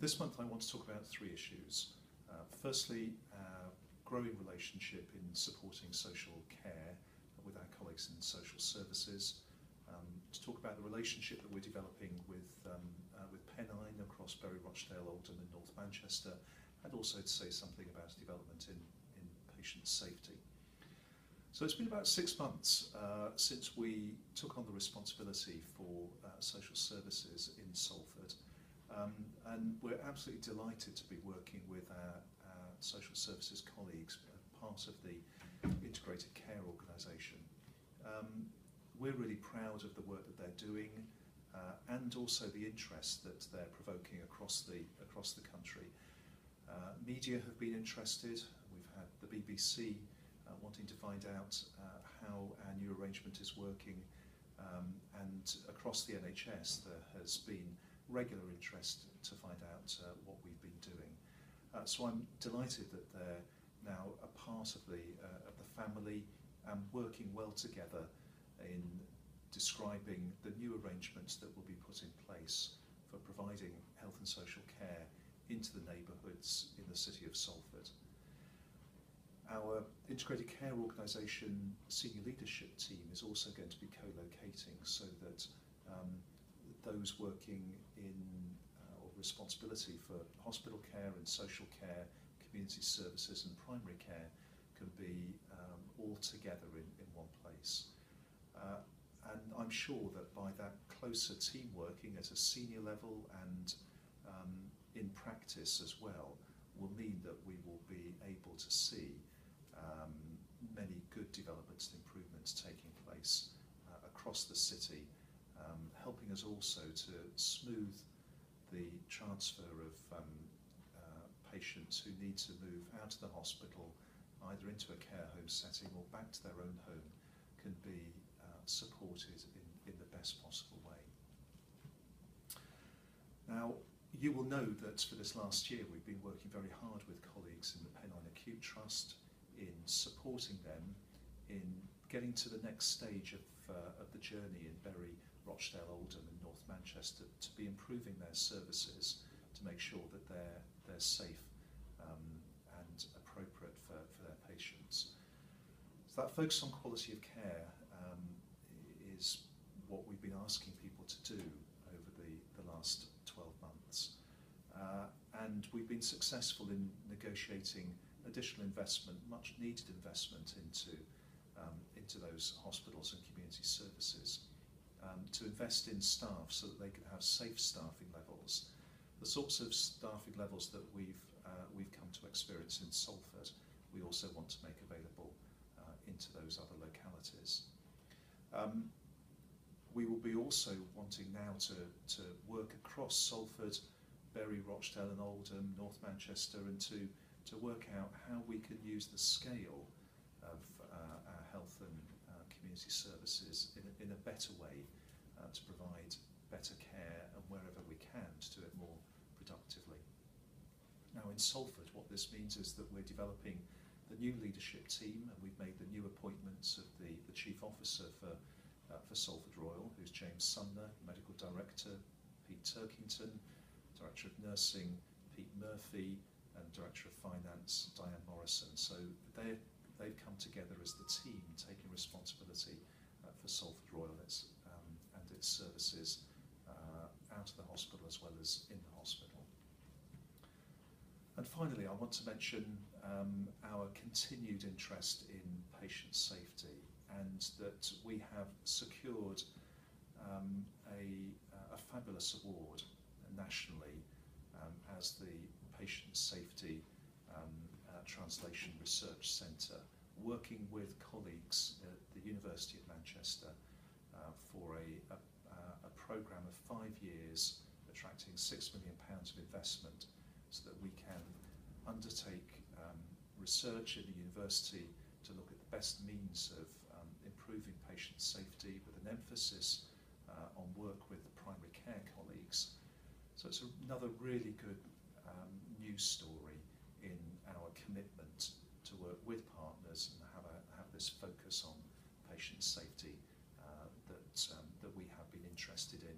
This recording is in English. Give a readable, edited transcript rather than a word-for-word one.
This month I want to talk about three issues. Firstly, our growing relationship in supporting social care with our colleagues in social services. To talk about the relationship that we're developing with Pennine across Bury, Rochdale, Oldham and North Manchester, and also to say something about development in patient safety. So it's been about 6 months since we took on the responsibility for social services in Salford. And we're absolutely delighted to be working with our social services colleagues, part of the Integrated Care Organisation. We're really proud of the work that they're doing and also the interest that they're provoking across the country. Media have been interested. We've had the BBC wanting to find out how our new arrangement is working, and across the NHS there has been regular interest to find out what we've been doing. So I'm delighted that they're now a part of the family and working well together in describing the new arrangements that will be put in place for providing health and social care into the neighbourhoods in the city of Salford. Our Integrated Care Organisation senior leadership team is also going to be co-locating so that those working in or responsibility for hospital care and social care, community services and primary care can be all together in one place. And I'm sure that by that closer team working at a senior level and in practice as well will mean that we will be able to see many good developments and improvements taking place across the city, helping us also to smooth the transfer of patients who need to move out of the hospital, either into a care home setting or back to their own home, can be supported in the best possible way. Now, you will know that for this last year we've been working very hard with colleagues in the Pennine Acute Trust in supporting them in getting to the next stage of the journey in Bury, Rochdale, Oldham and North Manchester to be improving their services to make sure that they're safe and appropriate for their patients. So that focus on quality of care is what we've been asking people to do over the last 12 months. And we've been successful in negotiating additional investment, much needed investment into those hospitals and community services, to invest in staff so that they can have safe staffing levels. The sorts of staffing levels that we've come to experience in Salford, we also want to make available into those other localities. We will be also wanting now to work across Salford, Bury, Rochdale and Oldham, North Manchester, and to work out how we can use the scale of our health and community services in a better way to provide better care, and wherever we can to do it more productively. Now in Salford, what this means is that we're developing the new leadership team, and we've made the new appointments of the Chief Officer for Salford Royal, who's James Sumner, Medical Director Pete Turkington, Director of Nursing Pete Murphy, and Director of Finance Diane Morrison. So they've come together as the team taking responsibility for Salford Royal and its services out of the hospital as well as in the hospital. And finally, I want to mention our continued interest in patient safety, and that we have secured a fabulous award nationally as the Patient Safety Translation Research Centre, working with colleagues at the University of Manchester for a programme of 5 years, attracting £6 million of investment so that we can undertake research in the university to look at the best means of improving patient safety, with an emphasis on work with primary care colleagues. So it's another really good news story in our commitment to work with partners and have this focus on patient safety that we have been interested in